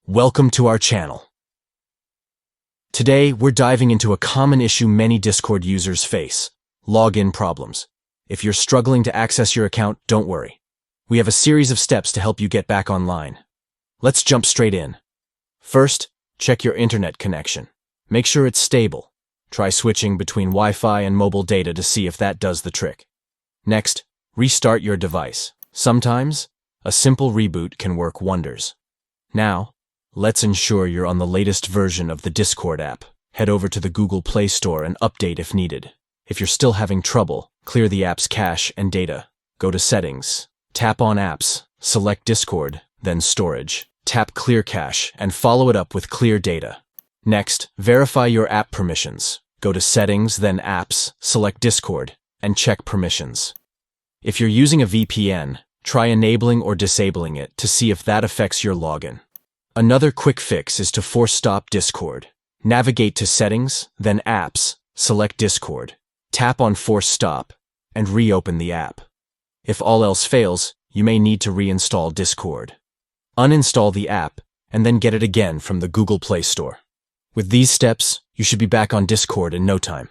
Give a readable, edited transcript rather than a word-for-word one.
Welcome to our channel. Today, we're diving into a common issue many Discord users face: login problems. If you're struggling to access your account, don't worry. We have a series of steps to help you get back online. Let's jump straight in. First, check your internet connection. Make sure it's stable. Try switching between Wi-Fi and mobile data to see if that does the trick. Next, restart your device. Sometimes, a simple reboot can work wonders. Now, let's ensure you're on the latest version of the Discord app. Head over to the Google Play Store and update if needed. If you're still having trouble, clear the app's cache and data. Go to Settings. Tap on Apps, select Discord, then Storage. Tap Clear Cache and follow it up with Clear Data. Next, verify your app permissions. Go to Settings, then Apps, select Discord, and check Permissions. If you're using a VPN, try enabling or disabling it to see if that affects your login. Another quick fix is to force stop Discord. Navigate to Settings, then Apps, select Discord. Tap on Force Stop, and reopen the app. If all else fails, you may need to reinstall Discord. Uninstall the app, and then get it again from the Google Play Store. With these steps, you should be back on Discord in no time.